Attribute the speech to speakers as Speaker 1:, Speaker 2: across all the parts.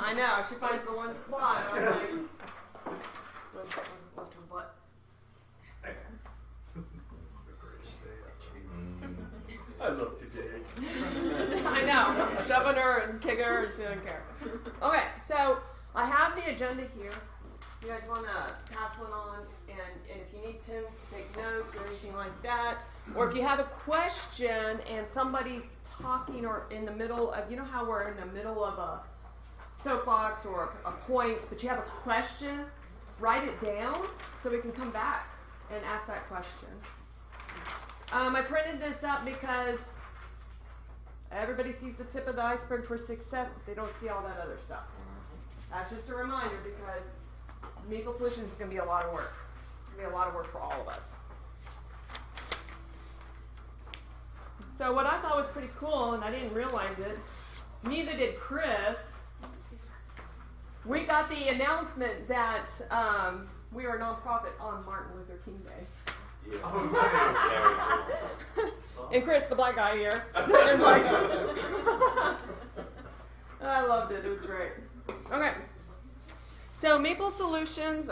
Speaker 1: I know, she finds the one spot. I'm like, left her butt.
Speaker 2: The greatest day ever. I love today.
Speaker 1: I know, I'm shoving her and kicking her and she doesn't care. Okay, so I have the agenda here. You guys want to pass one on, and if you need pens to take notes or anything like that, or if you have a question and somebody's talking or in the middle of, you know how we're in the middle of a soapbox or a point, but you have a question, write it down so we can come back and ask that question. I printed this up because everybody sees the tip of the iceberg for success, but they don't see all that other stuff. That's just a reminder because Meeple Solutions is going to be a lot of work. It's going to be a lot of work for all of us. So what I thought was pretty cool, and I didn't realize it, neither did Chris, we got the announcement that we are a nonprofit on Martin Luther King Day.
Speaker 2: Yeah. Oh,
Speaker 3: Very
Speaker 1: And Chris, the black guy here. I loved it. It was great. Okay. So Meeple Solutions,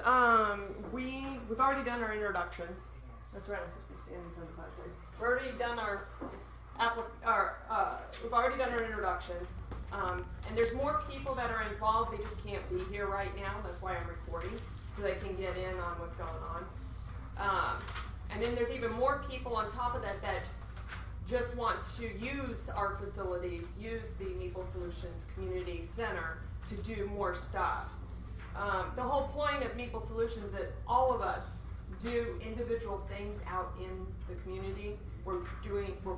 Speaker 1: we've already done our introductions. That's right. I'm supposed to be standing in front of the class. We've already done we've already done our introductions. And there's more people that are involved. They just can't be here right now. That's why I'm recording, so they can get in on what's going on. And then there's even more people on top of that that just want to use our facilities, use the Meeple Solutions Community Center to do more stuff. The whole point of Meeple Solutions is that all of us do individual things out in the community. We're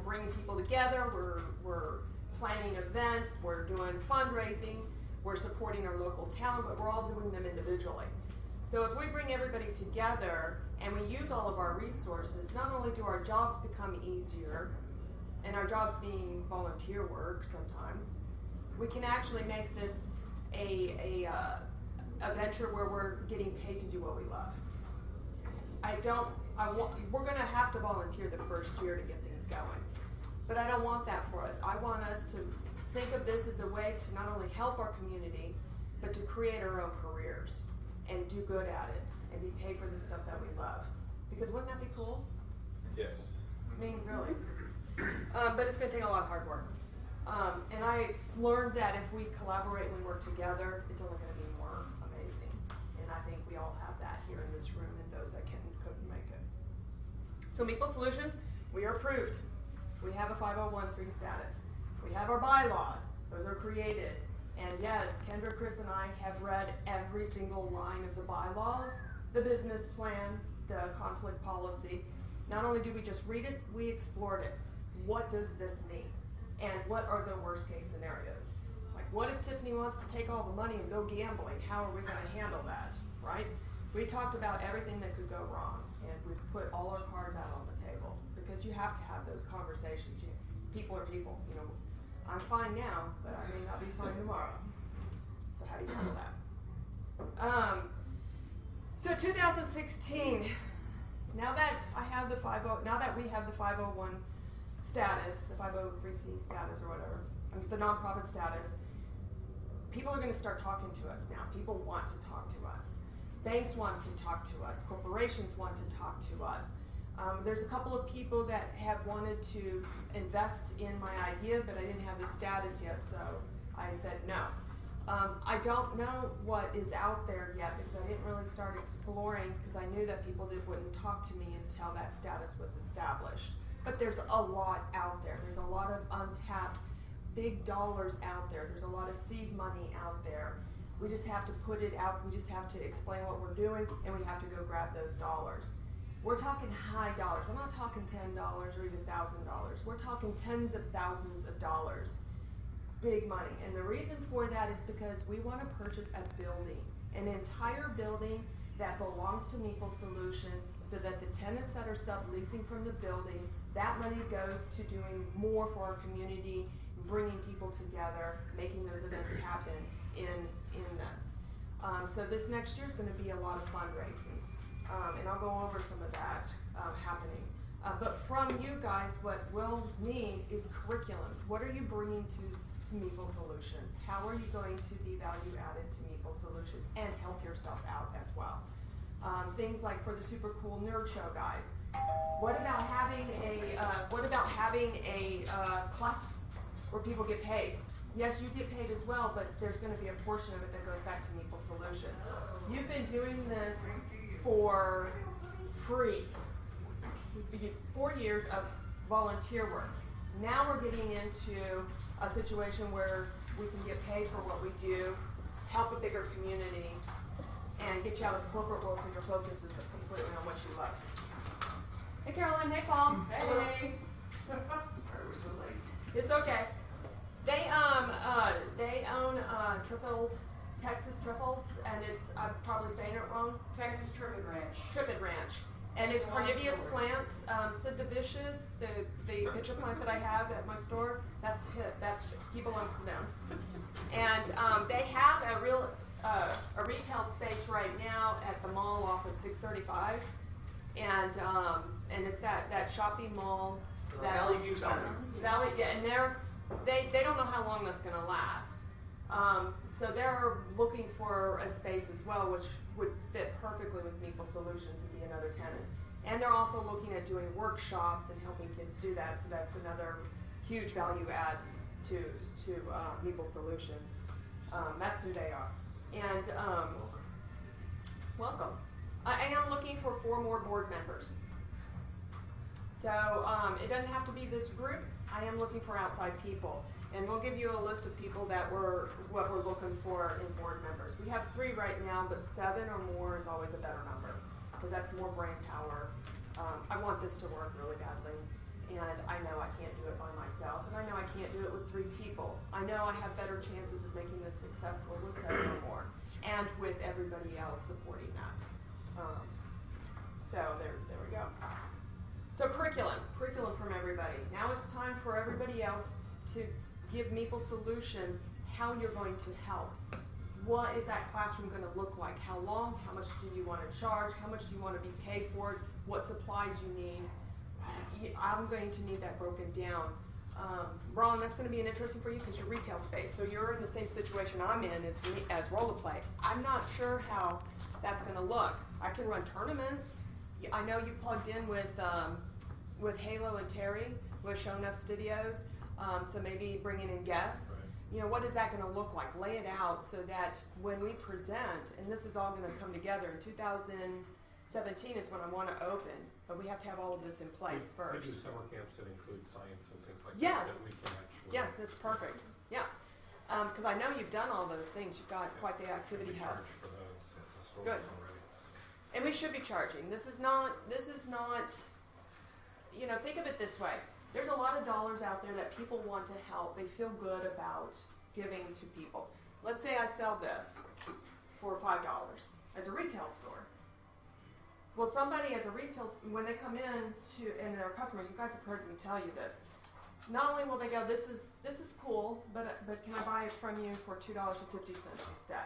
Speaker 1: bringing people together. We're planning events. We're doing fundraising. We're supporting our local town, but we're all doing them individually. So if we bring everybody together and we use all of our resources, not only do our jobs become easier, and our jobs being volunteer work sometimes, we can actually make this a venture where we're getting paid to do what we love. We're going to have to volunteer the first year to get things going, but I don't want that for us. I want us to think of this as a way to not only help our community, but to create our own careers and do good at it and be paid for the stuff that we love. Because wouldn't that be cool?
Speaker 3: Yes.
Speaker 1: I mean, really. But it's going to take a lot of hard work. And I learned that if we collaborate and we work together, it's only going to be more amazing. And I think we all have that here in this room and those that couldn't make it. So Meeple Solutions, we are approved. We have a 501(c) status. We have our bylaws. Those are created. And yes, Kendra, Chris, and I have read every single line of the bylaws, the business plan, the conflict policy. Not only do we just read it, we explored it. What does this mean? And what are the worst case scenarios? Like, what if Tiffany wants to take all the money and go gambling? How are we going to handle that, right? We talked about everything that could go wrong, and we've put all our cards out on the table because you have to have those conversations. People are people, you know. I'm fine now, but I may not be fine tomorrow. So how do you handle that? So 2016, now that we have the 501 status, the 503c status or whatever, the nonprofit status, people are going to start talking to us now. People want to talk to us. Banks want to talk to us. Corporations want to talk to us. There's a couple of people that have wanted to invest in my idea, but I didn't have the status yet, so I said no. I don't know what is out there yet because I didn't really start exploring because I knew that people wouldn't talk to me until that status was established. But there's a lot out there. There's a lot of untapped big dollars out there. There's a lot of seed money out there. We just have to put it out. We just have to explain what we're doing, and we have to go grab those dollars. We're talking high dollars. We're not talking $10 or even $1,000. We're talking tens of thousands of dollars. Big money. And the reason for that is because we want to purchase a building, an entire building that belongs to Meeple Solutions so that the tenants that are subleasing from the building, that money goes to doing more for our community, bringing people together, making those events happen in this. So this next year is going to be a lot of fundraising. And I'll go over some of that happening. But from you guys, what we'll need is curriculums. What are you bringing to Meeple Solutions? How are you going to be value added to Meeple Solutions and help yourself out as well? Things like for the super cool nerd show guys. What about having a class where people get paid? Yes, you get paid as well, but there's going to be a portion of it that goes back to Meeple Solutions. You've been doing this for free. 4 years of volunteer work. Now we're getting into a situation where we can get paid for what we do, help a bigger community, and get you out of the corporate world so your focus is completely on what you love. Hey Caroline, hey Paul. Hey. It's okay. They own Trippled, Texas Trippleds, and it's, I'm probably saying it wrong.
Speaker 3: Texas Trippid Ranch.
Speaker 1: Trippid Ranch. And it's carnivorous plants. Sid the Vicious, the pitcher plant that I have at my store, that's he belongs to them. And they have a retail space right now at the mall off of 635, and it's that shopping mall. That
Speaker 2: Valley View Center.
Speaker 1: Valley, yeah, and they don't know how long that's going to last. So they're looking for a space as well, which would fit perfectly with Meeple Solutions and be another tenant. And they're also looking at doing workshops and helping kids do that. So that's another huge value add to Meeple Solutions. That's who they are. And welcome. I am looking for 4 more board members. So it doesn't have to be this group. I am looking for outside people. And we'll give you a list of people that what we're looking for in board members. We have 3 right now, but 7 or more is always a better number because that's more brain power. I want this to work really badly, and I know I can't do it by myself, and I know I can't do it with 3 people. I know I have better chances of making this successful with 7 or more, and with everybody else supporting that. So there we go. So curriculum from everybody. Now it's time for everybody else to give Meeple Solutions how you're going to help. What is that classroom going to look like? How long? How much do you want to charge? How much do you want to be paid for it? What supplies you need? I'm going to need that broken down. Ron, that's going to be interesting for you because you're retail space. So you're in the same situation I'm in as Roller Play. I'm not sure how that's going to look. I can run tournaments. I know you plugged in with Halo and Terry with Show Enough Studios. So maybe bringing in guests. Right. You know, what is that going to look like? Lay it out so that when we present, and this is all going to come together in 2017 is when I want to open, but we have to have all of this in place first.
Speaker 4: We do summer camps that include science and things like
Speaker 1: yes.
Speaker 4: that we can actually.
Speaker 1: Yes, that's perfect. Yeah, because I know you've done all those things. You've got quite the activity hub.
Speaker 4: For those at the stores
Speaker 1: Good.
Speaker 4: Already.
Speaker 1: And we should be charging. This is not. You know, think of it this way. There's a lot of dollars out there that people want to help. They feel good about giving to people. Let's say I sell this for $5 as a retail store. Well, somebody as a retail, when they come in and they're a customer, you guys have heard me tell you this. Not only will they go, this is cool, but can I buy it from you for $2.50 instead?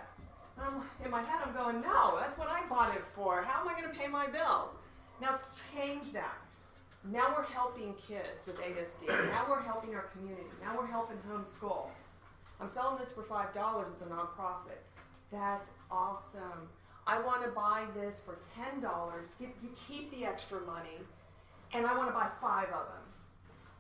Speaker 1: In my head, I'm going, no, that's what I bought it for. How am I going to pay my bills? Now change that. Now we're helping kids with ASD. Now we're helping our community. Now we're helping homeschool. I'm selling this for $5 as a nonprofit. That's awesome. I want to buy this for $10. You keep the extra money, and I want to buy 5 of them.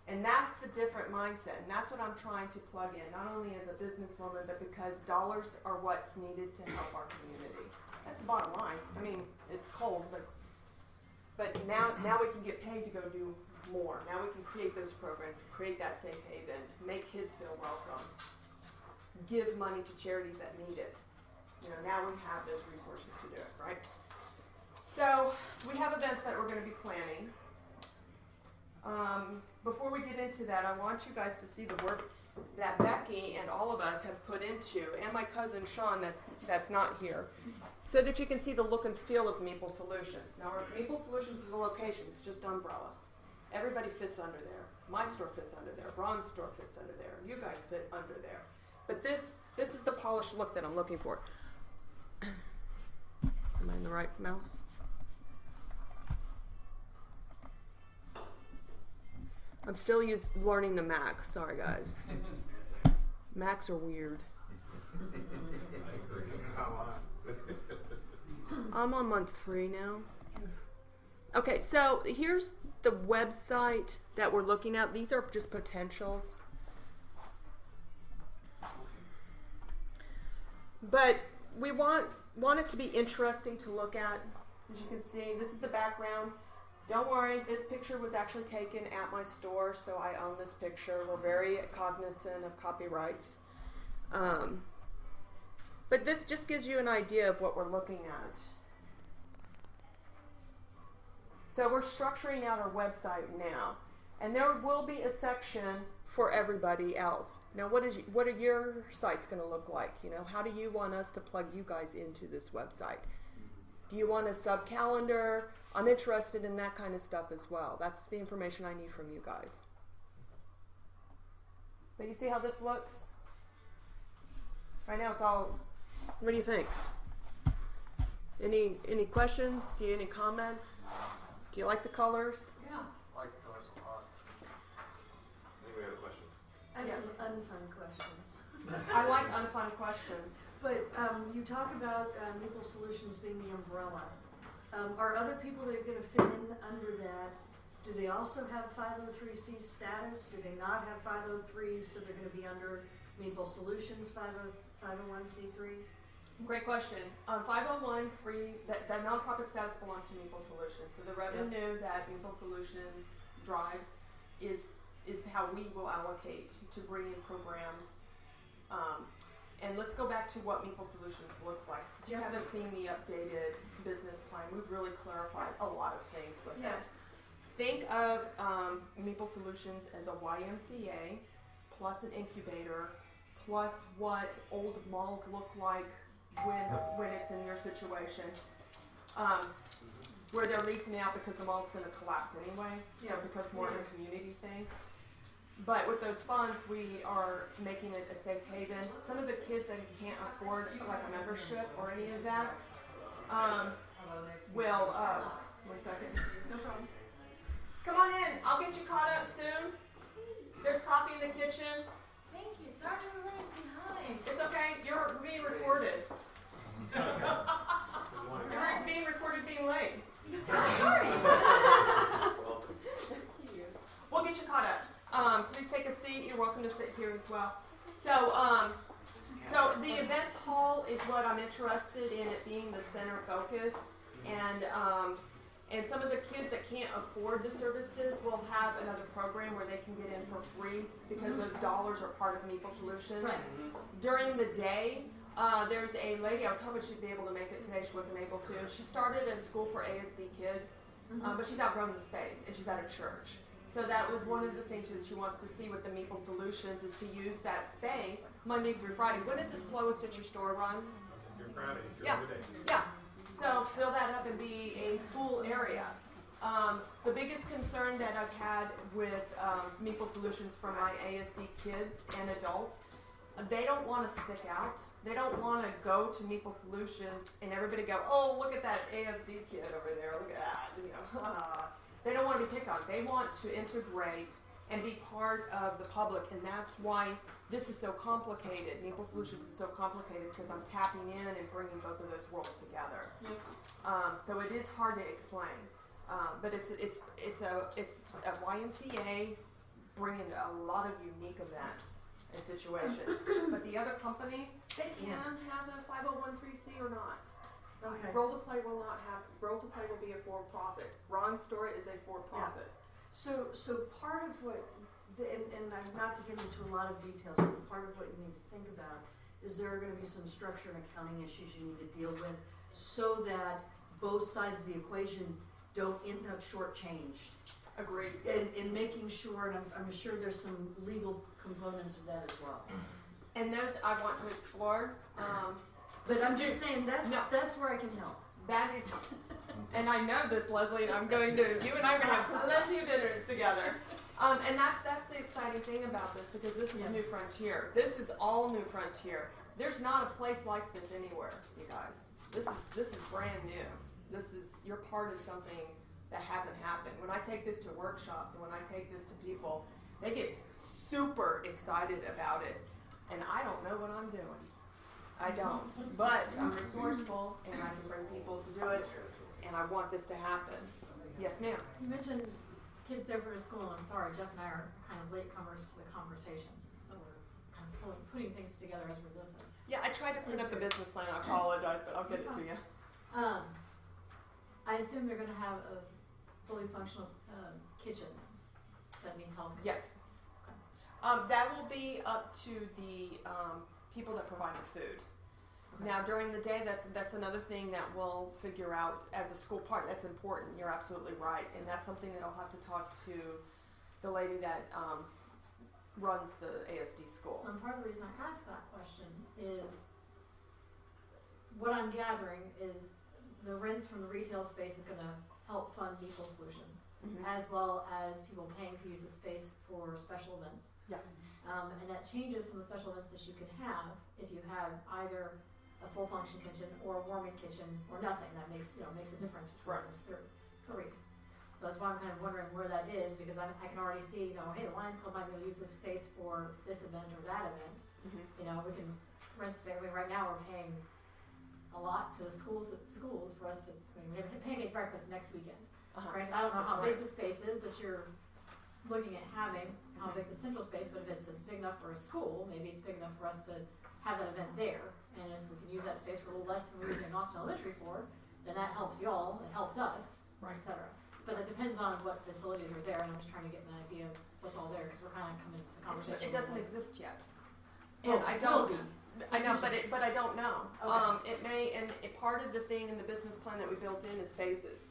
Speaker 1: And that's the different mindset, and that's what I'm trying to plug in, not only as a businesswoman, but because dollars are what's needed to help our community. That's the bottom line. I mean, it's cold, but now we can get paid to go do more. Now we can create those programs, create that safe haven, make kids feel welcome, give money to charities that need it. You know, now we have those resources to do it, right? So we have events that we're going to be planning. Before we get into that, I want you guys to see the work that Becky and all of us have put into, and my cousin Sean that's not here, so that you can see the look and feel of Meeple Solutions. Now, Meeple Solutions is a location. It's just umbrella. Everybody fits under there. My store fits under there. Ron's store fits under there. You guys fit under there. But this is the polished look that I'm looking for. Am I in the right mouse? I'm still learning the Mac. Sorry, guys. Macs are weird. I'm on month 3 now. Okay, so here's the website that we're looking at. These are just potentials. But we want it to be interesting to look at. As you can see, this is the background. Don't worry, this picture was actually taken at my store, so I own this picture. We're very cognizant of copyrights. But this just gives you an idea of what we're looking at. So we're structuring out our website now, and there will be a section for everybody else. Now, what are your sites going to look like? You know, how do you want us to plug you guys into this website? Do you want a sub-calendar? I'm interested in that kind of stuff as well. That's the information I need from you guys. But you see how this looks? Right now it's all, what do you think? Any questions? Do you any comments? Do you like the colors?
Speaker 3: Yeah.
Speaker 2: I like the colors a lot.
Speaker 4: Anybody have a question?
Speaker 3: I have
Speaker 1: Yes.
Speaker 3: some unfun questions.
Speaker 1: I like unfun questions.
Speaker 3: But you talk about Meeple Solutions being the umbrella. Are other people that are going to fit in under that, do they also have 503c status? Do they not have 503s, so they're going to be under Meeple Solutions 501c3?
Speaker 1: Great question. 501 free, that nonprofit status belongs to Meeple Solutions. So the revenue that Meeple Solutions drives is how we will allocate to bring in programs. And let's go back to what Meeple Solutions looks like. Because you haven't seen the updated business plan. We've really clarified a lot of things with it. Think of Meeple Solutions as a YMCA plus an incubator plus what old malls look like when it's in your situation, where they're leasing out because the mall's going to collapse anyway, so it becomes more of a community thing. But with those funds, we are making it a safe haven. Some of the kids that can't afford like a membership or any of that will, one second, no problem. Come on in, I'll get you caught up soon. There's coffee in the kitchen.
Speaker 5: Thank you. Sorry to remain behind.
Speaker 1: It's okay, you're being recorded. You're being recorded being late.
Speaker 5: Sorry.
Speaker 1: We'll get you caught up. Please take a seat. You're welcome to sit here as well. So the events hall is what I'm interested in it being the center focus, and some of the kids that can't afford the services will have another program where they can get in for free because those dollars are part of Meeple Solutions.
Speaker 3: Right.
Speaker 1: During the day, there's a lady, I was hoping she'd be able to make it today, she wasn't able to. She started a school for ASD kids, but she's outgrown the space, and she's at a church. So that was one of the things that she wants to see with the Meeple Solutions is to use that space Monday through Friday. When is it slowest at your store, Ron?
Speaker 4: Your Friday, your
Speaker 1: Yeah.
Speaker 4: day.
Speaker 1: Yeah. So fill that up and be a school area. The biggest concern that I've had with Meeple Solutions for my ASD kids and adults, they don't want to stick out. They don't want to go to Meeple Solutions and everybody go, oh, look at that ASD kid over there. Look at that. You know, they don't want to be picked on. They want to integrate and be part of the public, and that's why this is so complicated. Meeple Solutions is so complicated because I'm tapping in and bringing both of those worlds together. So it is hard to explain, but it's a YMCA bringing a lot of unique events and situations. But the other companies, they can have a 501c or not.
Speaker 3: Okay.
Speaker 1: Roll to Play will not have. Roll to Play will be a for-profit. Ron's store is a for-profit.
Speaker 3: So part of what, and I'm not to get into a lot of details, but part of what you need to think about is there are going to be some structure and accounting issues you need to deal with so that both sides of the equation don't end up shortchanged.
Speaker 1: Agreed.
Speaker 3: And making sure, and I'm sure there's some legal components of that as well.
Speaker 1: And those I want to explore.
Speaker 3: But I'm just saying that's where I can help.
Speaker 1: That is, and I know this, Leslie, and you and I are going to have plenty of dinners together. And that's the exciting thing about this, because this is New Frontier. This is all New Frontier. There's not a place like this anywhere, you guys. This is brand new. You're part of something that hasn't happened. When I take this to workshops and when I take this to people, they get super excited about it. And I don't know what I'm doing. I don't. But I'm resourceful and I can bring people to do it. And I want this to happen. Yes, ma'am.
Speaker 5: You mentioned kids there for school. I'm sorry, Jeff and I are kind of latecomers to the conversation, so we're kind of putting things together as we're listening.
Speaker 1: Yeah, I tried to print up the business plan. I apologize, but I'll get it to you.
Speaker 5: I assume they're going to have a fully functional kitchen. That means health.
Speaker 1: Yes. That will be up to the people that provide the food.
Speaker 5: Okay.
Speaker 1: Now, during the day, that's another thing that we'll figure out as a school part. That's important. You're absolutely right, and that's something that I'll have to talk to the lady that runs the ASD school.
Speaker 5: Part of the reason I asked that question is what I'm gathering is the rents from the retail space is going to help fund Meeple Solutions, as well as people paying to use the space for special events.
Speaker 1: Yes.
Speaker 5: And that changes some of the special events that you can have if you have either a full function kitchen or a warming kitchen or nothing. That makes a difference between those three. So that's why I'm kind of wondering where that is, because I can already see, hey, the Lions Club might be able to use this space for this event or that event. We can rent space. I mean, right now we're paying a lot to the schools for us to. We have pancake breakfast next weekend. Right? I don't know how big the space is that you're looking at having, how big the central space, but if it's big enough for a school, maybe it's big enough for us to have that event there. And if we can use that space for a little less than we're using Austin Elementary for, then that helps y'all, it helps us, et cetera. But it depends on what facilities are there, and I'm just trying to get an idea of what's all there, because we're kind of coming into the conversation.
Speaker 1: It doesn't exist yet. And I don't. I know, but I don't know.
Speaker 5: Okay.
Speaker 1: It may, and part of the thing in the business plan that we built in is phases,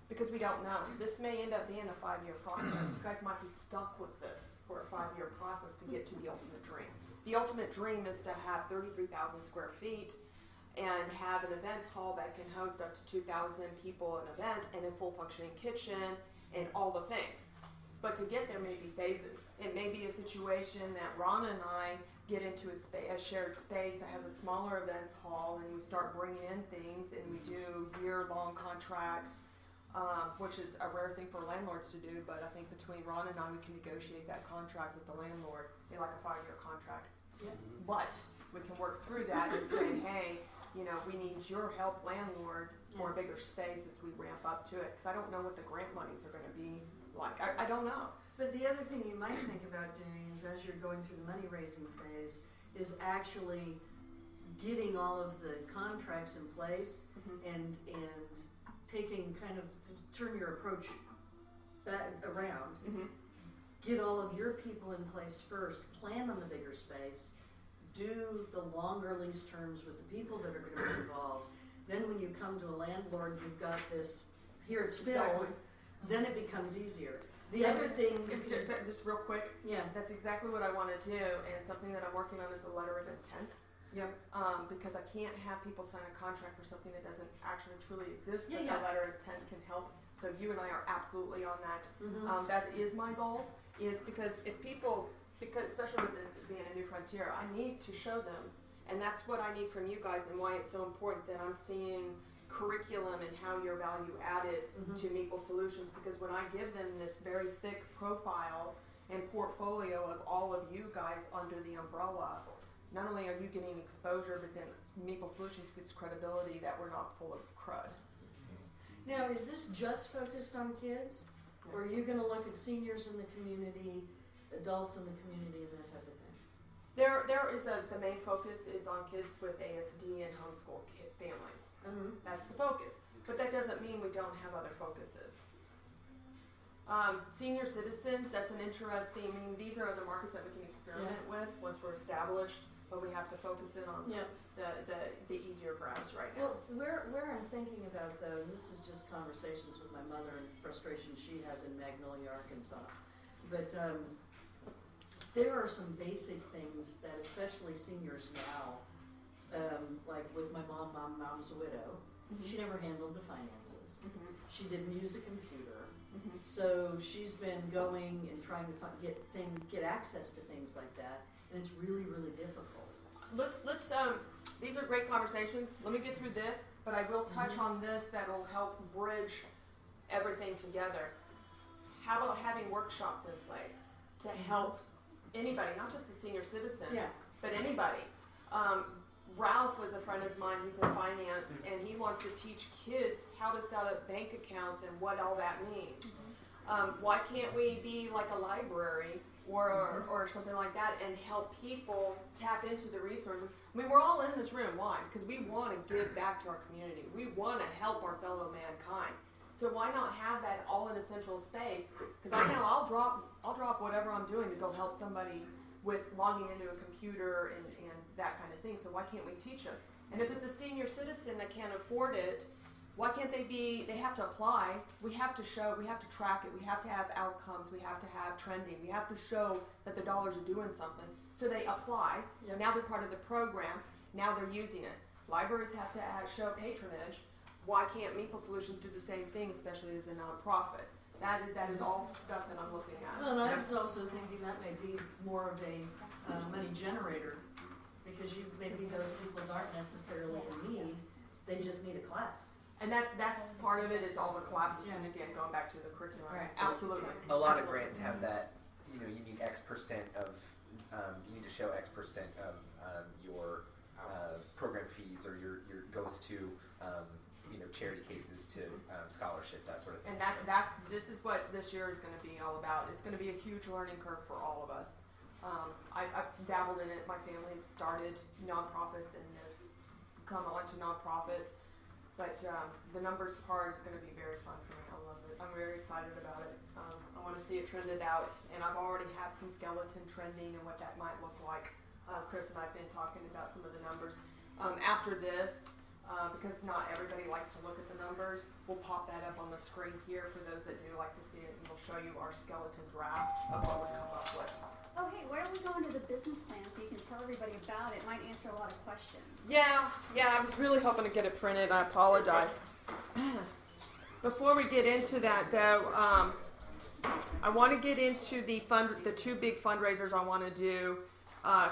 Speaker 1: because we don't know. This may end up being a 5-year process. You guys might be stuck with this for a 5-year process to get to the ultimate dream. The ultimate dream is to have 33,000 square feet and have an events hall that can host up to 2,000 people an event and a full functioning kitchen and all the things. But to get there may be phases. It may be a situation that Ron and I get into a shared space that has a smaller events hall, and we start bringing in things, and we do year-long contracts, which is a rare thing for landlords to do, but I think between Ron and I, we can negotiate that contract with the landlord, like a 5-year contract.
Speaker 5: Yeah.
Speaker 1: But we can work through that and say, hey, we need your help, landlord, for a bigger space as we ramp up to it. Because I don't know what the grant monies are going to be like. I don't know.
Speaker 3: But the other thing you might think about doing is, as you're going through the money raising phase, is actually getting all of the contracts in place and taking kind of to turn your approach back around. Get all of your people in place first, plan on the bigger space, do the longer lease terms with the people that are going to be involved. Then when you come to a landlord, you've got this, here it's filled, then it becomes easier. The other thing,
Speaker 1: just real quick, that's exactly what I want to do, and something that I'm working on is a letter of intent. Because I can't have people sign a contract for something that doesn't actually truly exist, but a letter of intent can help. So you and I are absolutely on that. That is my goal, is because if people, especially with this being a new frontier, I need to show them, and that's what I need from you guys, and why it's so important that I'm seeing curriculum and how you're value added to Meeple Solutions, because when I give them this very thick profile and portfolio of all of you guys under the umbrella, not only are you getting exposure, but then Meeple Solutions gets credibility that we're not full of crud.
Speaker 3: now is this just focused on kids? Or are you going to look at seniors in the community, adults in the community, and that type of thing?
Speaker 1: There is the main focus is on kids with ASD and homeschool families. That's the focus. But that doesn't mean we don't have other focuses. Senior citizens, that's an interesting, these are other markets that we can experiment with once we're established, but we have to focus in on the easier grabs right now.
Speaker 3: Well, where I'm thinking about though, and this is just conversations with my mother and frustrations she has in Magnolia, Arkansas, but there are some basic things that especially seniors now, like with my mom's a widow, she never handled the finances. She didn't use a computer. So she's been going and trying to get access to things like that, and it's really, really difficult.
Speaker 1: Let's these are great conversations. Let me get through this, but I will touch on this that'll help bridge everything together. How about having workshops in place to help anybody, not just a senior citizen,
Speaker 3: Yeah.
Speaker 1: but anybody? Ralph was a friend of mine, he's in finance, and he wants to teach kids how to set up bank accounts and what all that means. Why can't we be like a library or something like that and help people tap into the resources? I mean, we're all in this room. Why? Because we want to give back to our community. We want to help our fellow mankind. So why not have that all in a central space? Because I know I'll drop whatever I'm doing to go help somebody with logging into a computer and that kind of thing. So why can't we teach them? And if it's a senior citizen that can't afford it, why can't they have to apply, we have to show, we have to track it, we have to have outcomes, we have to have trending, we have to show that the dollars are doing something. So they apply,
Speaker 3: Yep.
Speaker 1: now they're part of the program, now they're using it. Libraries have to show patronage. Why can't Meeple Solutions do the same thing, especially as a nonprofit? That is all stuff that I'm looking at.
Speaker 3: Well, and I was also thinking that may be more of a money generator, because maybe those people aren't necessarily in need, they just need a class.
Speaker 1: And that's part of it is all the classes, and
Speaker 3: Yeah.
Speaker 1: again, going back to the curriculum.
Speaker 3: Right.
Speaker 1: Absolutely.
Speaker 6: A lot of
Speaker 1: Absolutely.
Speaker 6: grants have that, you know, you need X% of, you need to show X% of your program fees, or your goes to, you know, charity cases to scholarship, that sort of thing.
Speaker 1: And this is what this year is going to be all about. It's going to be a huge learning curve for all of us. I've dabbled in it. My family started nonprofits and have come on to nonprofits. But the numbers part is going to be very fun for me. I love it. I'm very excited about it. I want to see it trended out, and I've already have some skeleton trending and what that might look like. Chris and I've been talking about some of the numbers. After this, because not everybody likes to look at the numbers, we'll pop that up on the screen here for those that do like to see it, and we'll show you our skeleton draft of what we come up with.
Speaker 7: Oh, hey, why don't we go into the business plan so you can tell everybody about it? It might answer a lot of questions.
Speaker 1: Yeah, I was really hoping to get it printed. I apologize. Before we get into that, though, I want to get into the two big fundraisers I want to do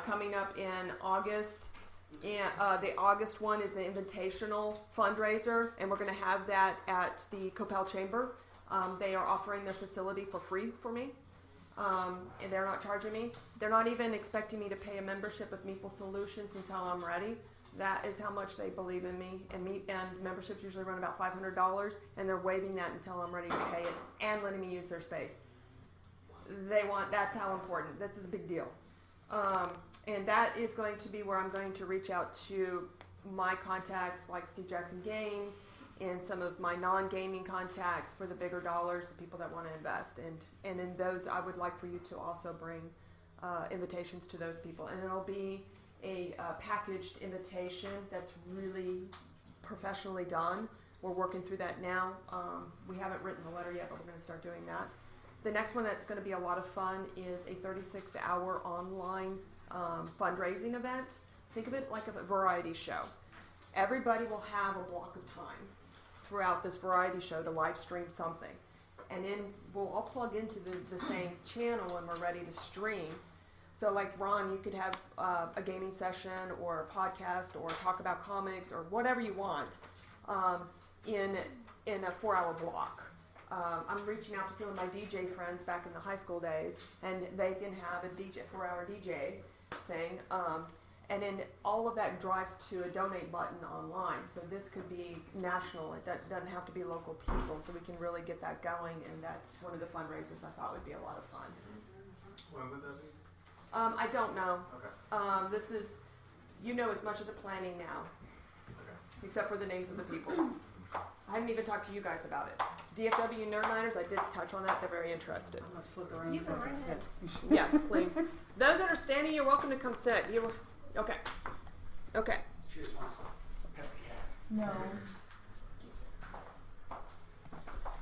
Speaker 1: coming up in August. And the August one is the invitational fundraiser, and we're going to have that at the Coppell Chamber. They are offering their facility for free for me. And they're not charging me. They're not even expecting me to pay a membership of Meeple Solutions until I'm ready. That is how much they believe in me. And memberships usually run about $500, and they're waiving that until I'm ready to pay it and letting me use their space. That's how important. This is a big deal. And that is going to be where I'm going to reach out to my contacts like Steve Jackson Gaines and some of my non-gaming contacts for the bigger dollars, the people that want to invest. And in those, I would like for you to also bring invitations to those people. And it'll be a packaged invitation that's really professionally done. We're working through that now. We haven't written the letter yet, but we're going to start doing that. The next one that's going to be a lot of fun is a 36-hour online fundraising event. Think of it like a variety show. Everybody will have a block of time throughout this variety show to live stream something. And then we'll all plug into the same channel when we're ready to stream. So like Ron, you could have a gaming session or a podcast or talk about comics or whatever you want in a 4-hour block. I'm reaching out to some of my DJ friends back in the high school days, and they can have a 4-hour DJ thing. And then all of that drives to a donate button online. So this could be national. It doesn't have to be local people. So we can really get that going. And that's one of the fundraisers I thought would be a lot of fun.
Speaker 4: When would that be?
Speaker 1: I don't know.
Speaker 4: Okay.
Speaker 1: This is, you know as much of the planning now,
Speaker 4: Okay.
Speaker 1: except for the names of the people. I haven't even talked to you guys about it. DFW Nerdliners, I did touch on that. They're very interested.
Speaker 3: I'm gonna slip around
Speaker 7: You
Speaker 3: so
Speaker 7: go
Speaker 3: I can
Speaker 7: right
Speaker 3: sit.
Speaker 7: ahead.
Speaker 1: Yes, please. Those that are standing, you're welcome to come sit. Okay. Okay.
Speaker 2: She just wants a pet cat.
Speaker 5: No.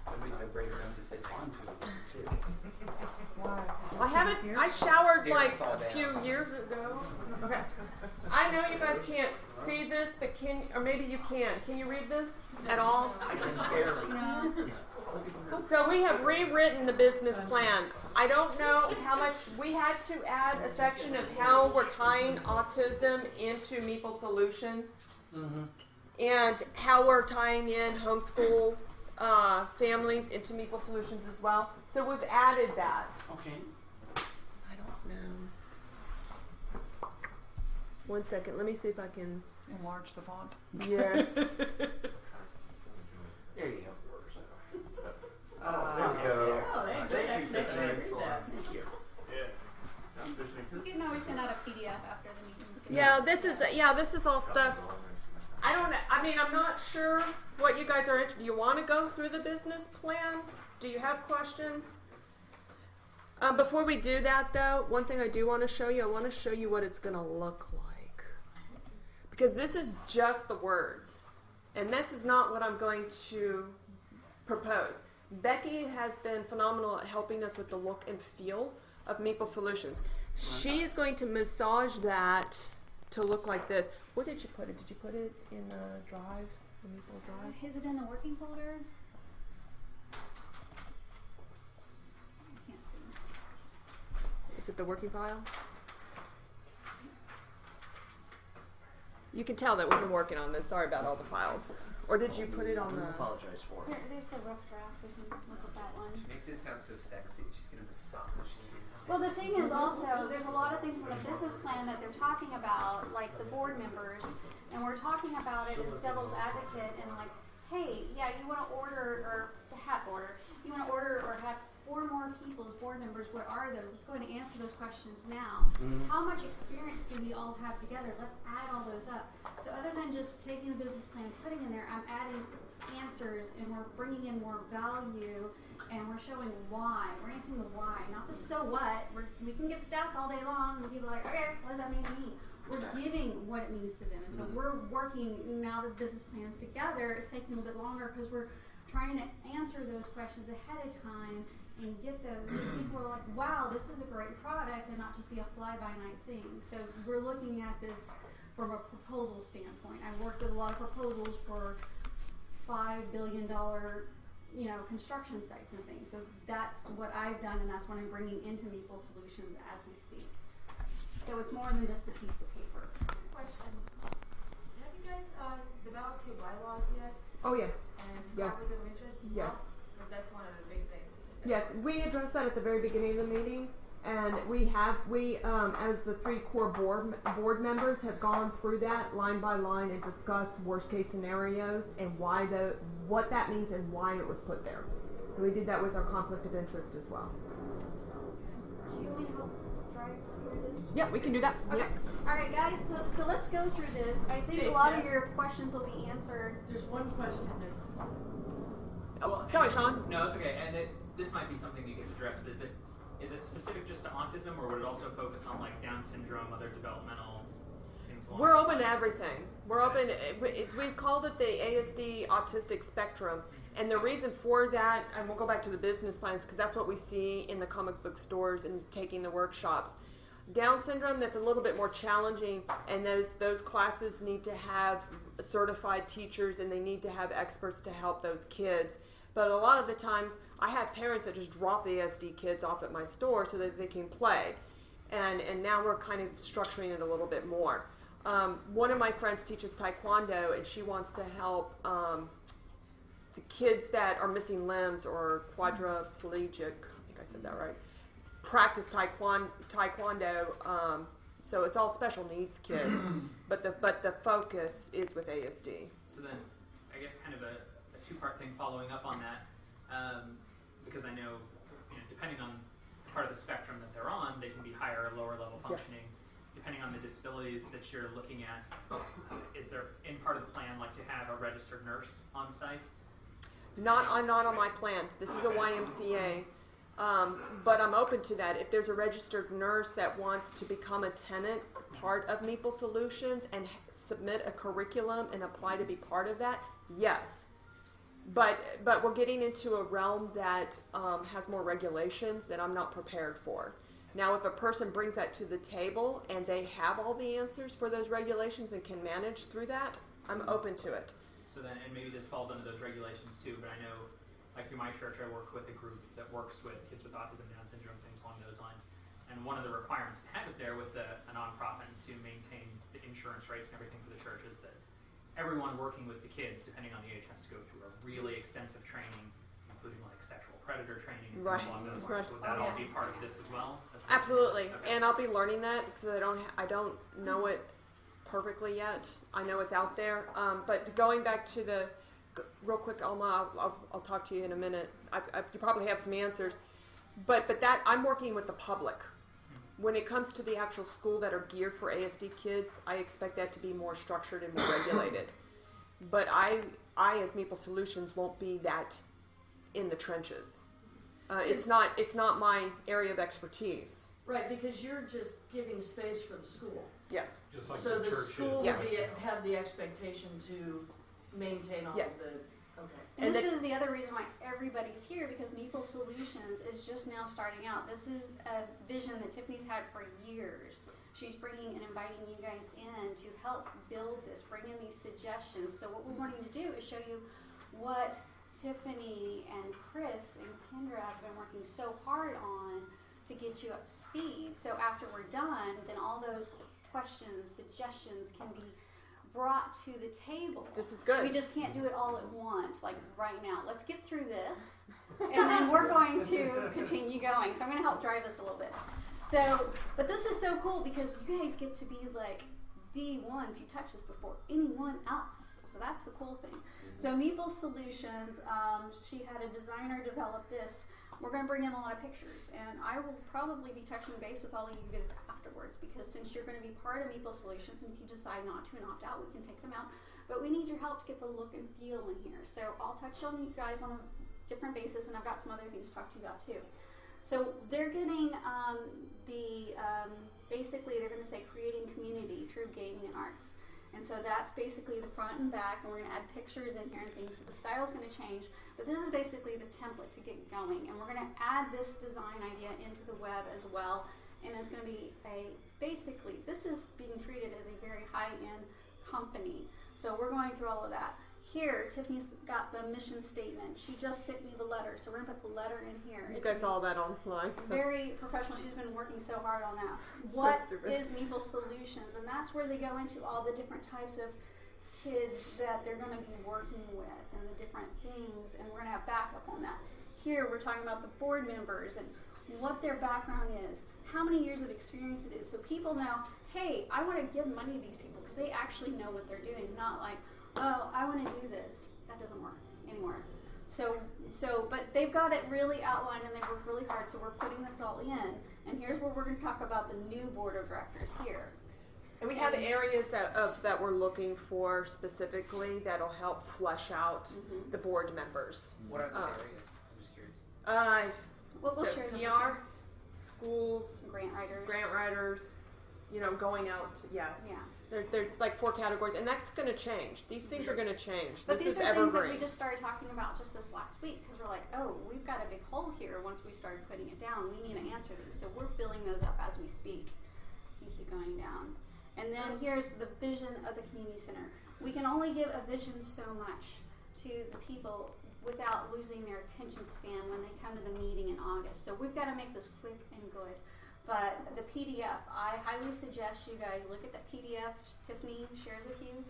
Speaker 6: Somebody's been bringing them to sit next to them.
Speaker 1: I showered
Speaker 6: Stare
Speaker 1: like
Speaker 6: us all
Speaker 1: a few
Speaker 6: down.
Speaker 1: years ago. Okay. I know you guys can't see this, but or maybe you can. Can you read this at all?
Speaker 6: I can barely.
Speaker 7: No.
Speaker 1: So we have rewritten the business plan. I don't know how much, we had to add a section of how we're tying autism into Meeple Solutions. And how we're tying in homeschool families into Meeple Solutions as well. So we've added that.
Speaker 8: Okay.
Speaker 1: I don't know. One second. Let me see if I can.
Speaker 9: Enlarge the font.
Speaker 1: Yes.
Speaker 8: There you go.
Speaker 2: There we go.
Speaker 3: Oh, they
Speaker 2: Thank you,
Speaker 3: actually
Speaker 2: Tiffany.
Speaker 3: read that.
Speaker 8: Thank you.
Speaker 7: You can always send out a PDF after the meeting too.
Speaker 1: Yeah, this is all stuff. I mean, I'm not sure what you guys are interested. Do you want to go through the business plan? Do you have questions? Before we do that, though, one thing I do want to show you, I want to show you what it's going to look like. Because this is just the words. And this is not what I'm going to propose. Becky has been phenomenal at helping us with the look and feel of Meeple Solutions. She is going to massage that to look like this. Where did you put it? Did you put it in the drive, the Meeple drive?
Speaker 7: Is it in the working folder? I can't see.
Speaker 1: Is it the working file? You can tell that we've been working on this. Sorry about all the files. Or did you put it on
Speaker 8: I
Speaker 1: the...
Speaker 8: apologize for it.
Speaker 7: There's the rough draft. We can look at that one.
Speaker 6: She makes it sound so sexy. She's gonna massage you.
Speaker 7: Well, the thing is also, there's a lot of things in the business plan that they're talking about, like the board members, and we're talking about it as devil's advocate and like, hey, yeah, you want to order or have 4 more people as board members. What are those? It's going to answer those questions now. How much experience do we all have together? Let's add all those up. So other than just taking the business plan and putting in there, I'm adding answers and we're bringing in more value. And we're showing why. We're answering the why, not the so what. We can give stats all day long, and people are like, okay, what does that mean to me? We're giving what it means to them. And so we're working now the business plans together. It's taking a little bit longer because we're trying to answer those questions ahead of time and get those. So people are like, wow, this is a great product, and not just be a fly-by-night thing. So we're looking at this from a proposal standpoint. I worked with a lot of proposals for $5 billion construction sites and things. So that's what I've done, and that's what I'm bringing into Meeple Solutions as we speak. So it's more than just a piece of paper.
Speaker 5: Question. Have you guys developed your bylaws yet?
Speaker 1: Oh, yes.
Speaker 5: And
Speaker 1: Yes.
Speaker 5: conflict of interest as
Speaker 1: Yes.
Speaker 5: well? Because that's one of the big things.
Speaker 1: Yes, we addressed that at the very beginning of the meeting. And we as the 3 core board members, have gone through that line by line and discussed worst case scenarios and what that means and why it was put there. And we did that with our conflict of interest as well.
Speaker 7: Do you want me to help drive through this?
Speaker 1: Yeah, we can do that.
Speaker 7: Okay.
Speaker 1: Yeah.
Speaker 7: All right, guys. So let's go through this. I think a lot of your questions will be answered.
Speaker 3: There's one question that's,
Speaker 1: Oh, sorry, Sean.
Speaker 10: No, it's okay. And this might be something that gets addressed, but is it specific just to autism, or would it also focus on like Down syndrome, other developmental things along
Speaker 1: We're
Speaker 10: those
Speaker 1: open to
Speaker 10: lines?
Speaker 1: everything. We're open. We called it the ASD autistic spectrum, and the reason for that, and we'll go back to the business plans because that's what we see in the comic book stores and taking the workshops. Down syndrome, that's a little bit more challenging, and those classes need to have certified teachers, and they need to have experts to help those kids. But a lot of the times, I have parents that just drop the ASD kids off at my store so that they can play. And now we're kind of structuring it a little bit more. One of my friends teaches Taekwondo, and she wants to help the kids that are missing limbs or quadriplegic, I think I said that right, practice Taekwondo. So it's all special needs kids, but the focus is with ASD.
Speaker 10: So then, I guess kind of a 2-part thing following up on that, because I know, depending on part of the spectrum that they're on, they can be higher or lower level functioning. Depending on the disabilities that you're looking at, is there in part of the plan like to have a registered nurse on site?
Speaker 1: Not on my plan. This is a YMCA. But I'm open to that. If there's a registered nurse that wants to become a tenant part of Meeple Solutions and submit a curriculum and apply to be part of that, yes. But we're getting into a realm that has more regulations that I'm not prepared for. Now, if a person brings that to the table and they have all the answers for those regulations and can manage through that, I'm open to it.
Speaker 10: So then, and maybe this falls under those regulations too, but I know, like through my church, I work with a group that works with kids with autism, Down syndrome, things along those lines. And one of the requirements to have it there with a nonprofit to maintain the insurance rates and everything for the church is that everyone working with the kids, depending on the age, has to go through a really extensive training, including like sexual predator training and
Speaker 1: Right.
Speaker 10: things along those
Speaker 1: Right.
Speaker 10: lines. Would that
Speaker 5: Oh,
Speaker 10: all
Speaker 5: yeah.
Speaker 10: be part of this as well?
Speaker 1: Absolutely,
Speaker 10: Okay.
Speaker 1: and I'll be learning that because I don't know it perfectly yet. I know it's out there, but going back to real quick, Alma, I'll talk to you in a minute. You probably have some answers, but that I'm working with the public. When it comes to the actual school that are geared for ASD kids, I expect that to be more structured and more regulated. But I as Meeple Solutions won't be that in the trenches. It's not my area of expertise.
Speaker 3: Right, because you're just giving space for the school.
Speaker 1: Yes.
Speaker 2: Just like
Speaker 3: So
Speaker 2: the
Speaker 3: the
Speaker 2: churches.
Speaker 3: school
Speaker 1: Yes.
Speaker 3: would have the expectation to maintain all
Speaker 1: Yes.
Speaker 3: of the, okay.
Speaker 7: And
Speaker 1: And
Speaker 7: this
Speaker 1: they-
Speaker 7: is the other reason why everybody's here, because Meeple Solutions is just now starting out. This is a vision that Tiffany's had for years. She's bringing and inviting you guys in to help build this, bring in these suggestions. So what we're wanting to do is show you what Tiffany and Chris and Kendra have been working so hard on to get you up to speed. So after we're done, then all those questions, suggestions can be brought to the table.
Speaker 1: This is good.
Speaker 7: We just can't do it all at once, like right now. Let's get through this, and then we're going to continue going. So I'm going to help drive this a little bit. So, but this is so cool because you guys get to be like the ones who touch this before anyone else. So that's the cool thing. So Meeple Solutions, she had a designer develop this. We're going to bring in a lot of pictures, and I will probably be touching base with all of you guys afterwards, because since you're going to be part of Meeple Solutions, and if you decide not to and opt out, we can take them out. But we need your help to get the look and feel in here. So I'll touch on you guys on a different basis, and I've got some other things to talk to you about too. So they're getting basically they're going to say creating community through gaming and arts. And so that's basically the front and back, and we're going to add pictures in here and things. So the style's going to change, but this is basically the template to get going. And we're going to add this design idea into the web as well. And it's going to be basically, this is being treated as a very high-end company. So we're going through all of that. Here, Tiffany's got the mission statement. She just sent me the letter, so we're going to put the letter in here.
Speaker 1: You
Speaker 7: It's
Speaker 1: guys saw that online.
Speaker 7: very professional. She's been working so hard on that.
Speaker 1: So
Speaker 7: What
Speaker 1: stupid.
Speaker 7: is Meeple Solutions? And that's where they go into all the different types of kids that they're going to be working with and the different things, and we're going to have backup on that. Here we're talking about the board members and what their background is, how many years of experience it is, so people know, hey, I want to give money to these people because they actually know what they're doing, not like, oh, I want to do this. That doesn't work anymore. But they've got it really outlined, and they work really hard, so we're putting this all in. And here's where we're going to talk about the new board of directors here.
Speaker 1: And we have areas that we're looking for specifically that'll help flesh out the board members.
Speaker 6: What are those areas? I'm just curious.
Speaker 7: Well, we'll
Speaker 1: So
Speaker 7: share them.
Speaker 1: PR, schools,
Speaker 7: Grant writers.
Speaker 1: grant writers, going out. Yes.
Speaker 7: Yeah.
Speaker 1: There's like 4 categories, and that's going to change. These things are going to change.
Speaker 7: But
Speaker 1: this
Speaker 7: these
Speaker 1: is
Speaker 7: are things that
Speaker 1: evergreen.
Speaker 7: we just started talking about just this last week, because we're like, oh, we've got a big hole here. Once we started putting it down, we need to answer these. So we're filling those up as we speak. You keep going down. And then here's the vision of the community center. We can only give a vision so much to the people without losing their attention span when they come to the meeting in August. So we've got to make this quick and good. But the PDF, I highly suggest you guys look at that PDF Tiffany shared with you,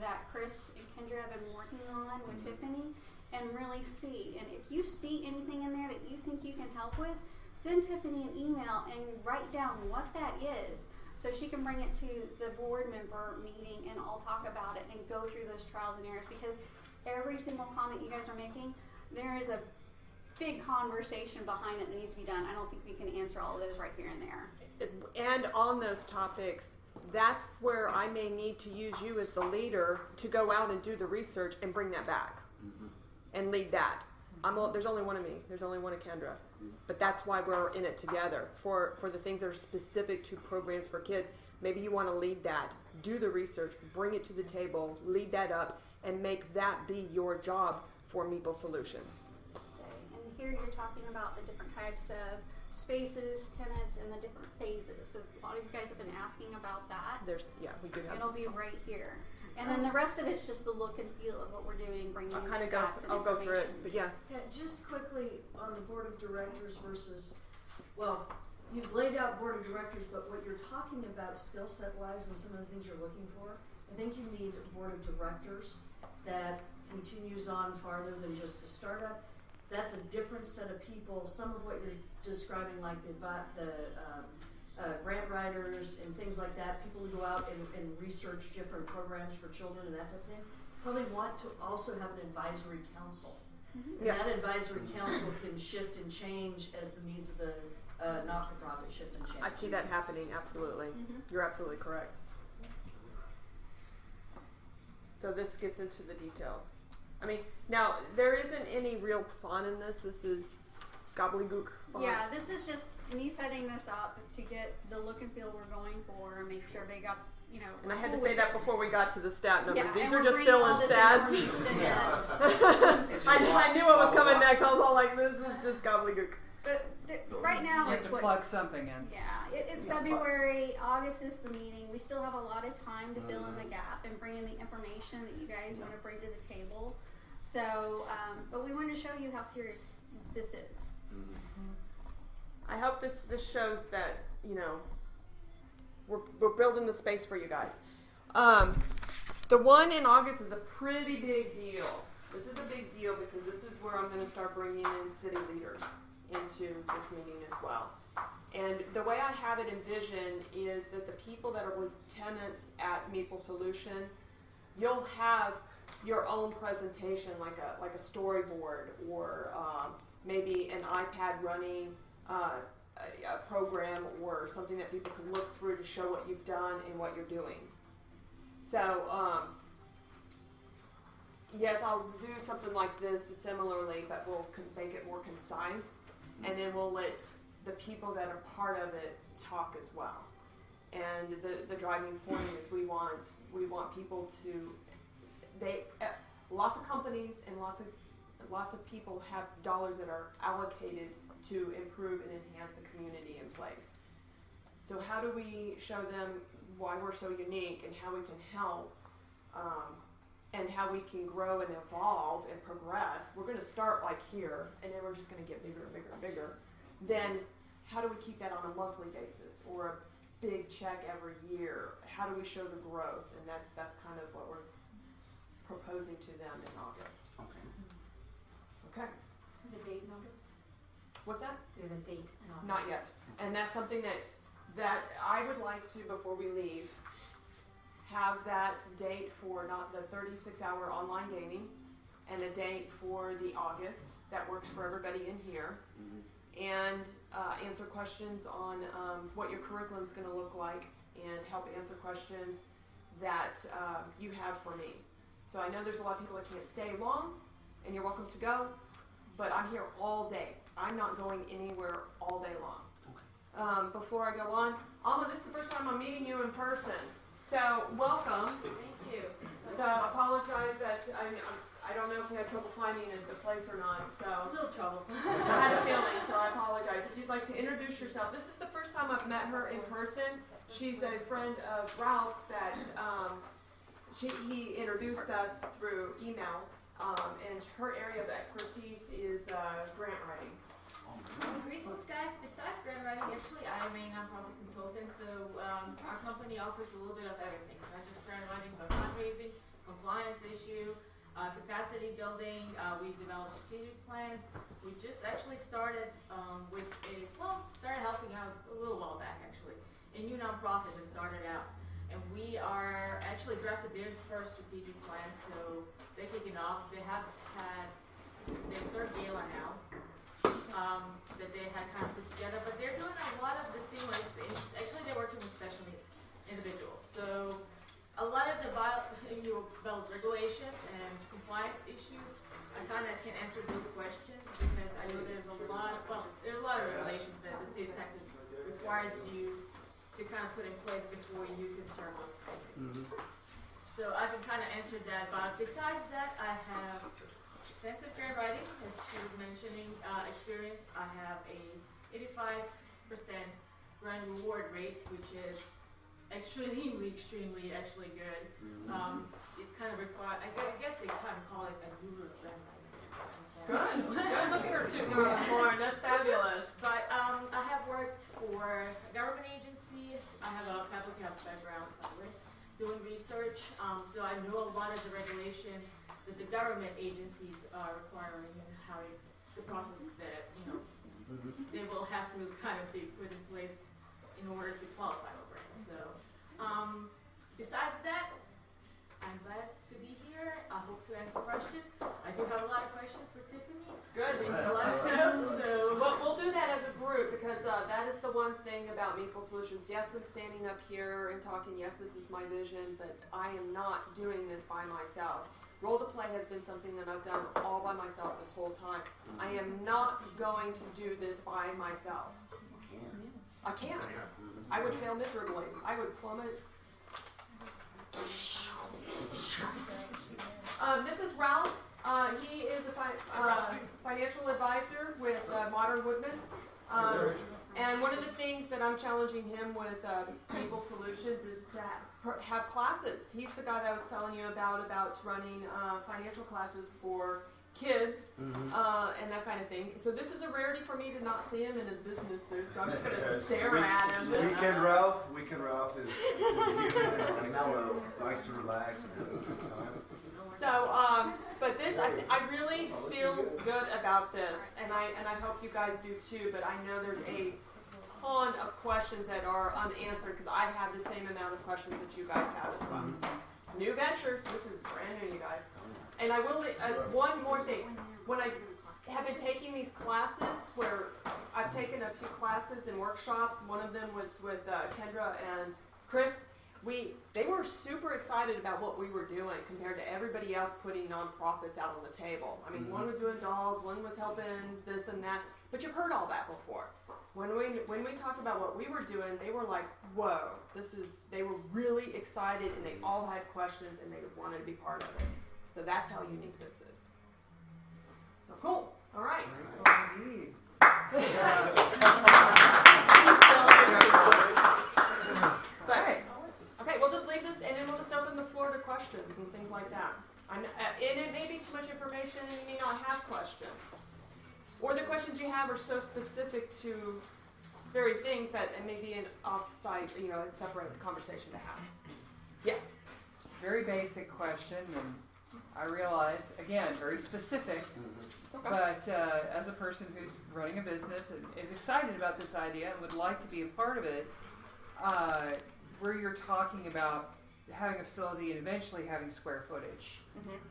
Speaker 7: that Chris and Kendra have been working on with Tiffany, and really see. And if you see anything in there that you think you can help with, send Tiffany an email and write down what that is, so she can bring it to the board member meeting and all talk about it and go through those trials and errors, because every single comment you guys are making, there is a big conversation behind it that needs to be done. I don't think we can answer all of those right here and there.
Speaker 1: And on those topics, that's where I may need to use you as the leader to go out and do the research and bring that back and lead that. There's only one of me. There's only one of Kendra. But that's why we're in it together for the things that are specific to programs for kids. Maybe you want to lead that, do the research, bring it to the table, lead that up, and make that be your job for Meeple Solutions.
Speaker 7: And here you're talking about the different types of spaces, tenants, and the different phases. So a lot of you guys have been asking about that.
Speaker 1: We do have.
Speaker 7: It'll be right here. And then the rest of it's just the look and feel of what we're doing, bringing in stats and
Speaker 1: I'll go through it,
Speaker 7: information.
Speaker 1: but yes.
Speaker 3: Yeah, just quickly on the board of directors versus, well, you've laid out board of directors, but what you're talking about skill set wise and some of the things you're looking for I think you need a board of directors that continues on farther than just the startup. That's a different set of people. Some of what you're describing, like the grant writers and things like that, people who go out and research different programs for children and that type of thing, probably want to also have an advisory council. And
Speaker 1: Yes.
Speaker 3: that advisory council can shift and change as the needs of the not-for-profit shift and change.
Speaker 1: I see that happening, absolutely.
Speaker 7: Mhm.
Speaker 1: You're absolutely correct. So this gets into the details. I mean, now, there isn't any real fun in this. This is gobbledygook font.
Speaker 7: Yeah, this is just me setting this up to get the look and feel we're going for and make sure they got, you know.
Speaker 1: And I had to
Speaker 7: cool
Speaker 1: say
Speaker 7: with
Speaker 1: that
Speaker 7: it.
Speaker 1: before we got to the stat numbers.
Speaker 7: Yeah,
Speaker 1: These
Speaker 7: and
Speaker 1: are
Speaker 7: we're
Speaker 1: just
Speaker 7: bringing all
Speaker 1: filling
Speaker 7: this
Speaker 1: stats.
Speaker 7: information
Speaker 6: It's just
Speaker 1: I knew what was
Speaker 6: blah,
Speaker 1: coming
Speaker 6: blah,
Speaker 1: next. I was all like, this is just gobbledygook.
Speaker 7: But right now
Speaker 8: You have
Speaker 7: it's
Speaker 8: to
Speaker 7: what.
Speaker 8: plug something in.
Speaker 7: Yeah, it's February. August is the meeting. We still have a lot of time to fill in the gap and bring in the information that you guys want to bring to the table. So, but we wanted to show you how serious this is.
Speaker 1: I hope this shows that, you know, we're building the space for you guys. The one in August is a pretty big deal. This is a big deal because this is where I'm going to start bringing in city leaders into this meeting as well. And the way I have it envisioned is that the people that are lieutenants at Meeple Solution, you'll have your own presentation, like a storyboard, or maybe an iPad running a program or something that people can look through to show what you've done and what you're doing. So yes, I'll do something like this similarly, but we'll make it more concise, and then we'll let the people that are part of it talk as well. And the driving point is we want people to lots of companies and lots of people have dollars that are allocated to improve and enhance the community in place. So how do we show them why we're so unique and how we can help, and how we can grow and evolve and progress? We're going to start like here, and then we're just going to get bigger and bigger and bigger. Then how do we keep that on a monthly basis or a big check every year? How do we show the growth? And that's kind of what we're proposing to them in August. Okay.
Speaker 5: The date in August?
Speaker 1: What's that?
Speaker 5: Do the date in August?
Speaker 1: Not yet. And that's something that I would like to, before we leave, have that date for not the 36-hour online gaming and a date for the August that works for everybody in here, and answer questions on what your curriculum is going to look like and help answer questions that you have for me. So I know there's a lot of people that can't stay long, and you're welcome to go, but I'm here all day. I'm not going anywhere all day long. Before I go on, Alma, this is the first time I'm meeting you in person. So welcome.
Speaker 5: Thank you.
Speaker 1: So I apologize that I don't know if you had trouble finding the place or not. So
Speaker 3: A little trouble.
Speaker 1: I had a feeling, so I apologize. If you'd like to introduce yourself, this is the first time I've met her in person. She's a friend of Ralph's that he introduced us through email, and her area of expertise is grant writing.
Speaker 9: Greetings, guys. Besides grant writing, actually, I am a nonprofit consultant, so our company offers a little bit of everything. Not just grant writing, but fundraising, compliance issue, capacity building. We've developed strategic plans. We just actually started started helping out a little while back, actually, a new nonprofit that started out. And we are actually drafted their first strategic plan, so they're kicking off. They have had their third gala now. That they had kind of put together, but they're doing a lot of the similar things. Actually, they're working with special needs individuals. So a lot of the regulations and compliance issues, I kind of can answer those questions because I know there are a lot of regulations that the state of Texas requires you to kind of put in place before you can start those programs. So I can kind of answer that, but besides that, I have extensive grant writing, as she was mentioning, experience. I have a 85% grant reward rate, which is extremely actually good. It's kind of required, I guess they kind of call it a guru of grant writing.
Speaker 1: Good. Look at her too. That's fabulous.
Speaker 9: But I have worked for government agencies. I have a public health background, by the way. doing research, so I know a lot of the regulations that the government agencies are requiring and how the process that, they will have to kind of be put in place in order to qualify for grants. So, besides that, I'm glad to be here. I hope to answer questions. I do have a lot of questions for Tiffany.
Speaker 1: Good.
Speaker 9: A lot of notes, so.
Speaker 1: Well, we'll do that as a group because that is the one thing about Meeple Solutions. Yes, I'm standing up here and talking. Yes, this is my vision, but I am not doing this by myself. Roll to play has been something that I've done all by myself this whole time. I am not going to do this by myself. I can't. I would fail miserably. I would plummet. This is Ralph. He is a financial advisor with Modern Woodman. And one of the things that I'm challenging him with Meeple Solutions is to have classes. He's the guy that I was telling you about running financial classes for kids and that kind of thing. So this is a rarity for me to not see him in his business suit, so I'm just going to stare at him.
Speaker 2: Weekend Ralph is mellow, likes to relax and have a good time.
Speaker 1: So, but this, I really feel good about this, and I hope you guys do too. But I know there's a ton of questions that are unanswered because I have the same amount of questions that you guys have as well. New ventures. This is brand new, you guys. And I will one more thing. When I have been taking these classes, where I've taken a few classes and workshops. One of them was with Kendra and Chris. They were super excited about what we were doing compared to everybody else putting nonprofits out on the table. I mean, one was doing dolls, one was helping this and that, but you've heard all that before. When we talked about what we were doing, they were like, whoa, they were really excited and they all had questions and they wanted to be part of it. So that's how unique this is. So cool. All right. Okay, we'll just leave this, and then we'll just open the floor to questions and things like that. And it may be too much information, and you may not have questions. Or the questions you have are so specific to very things that it may be an off-site, a separate conversation to have. Yes?
Speaker 8: Very basic question, and I realize, again, very specific,
Speaker 1: Okay.
Speaker 8: but as a person who's running a business and is excited about this idea and would like to be a part of it, where you're talking about having a facility and eventually having square footage,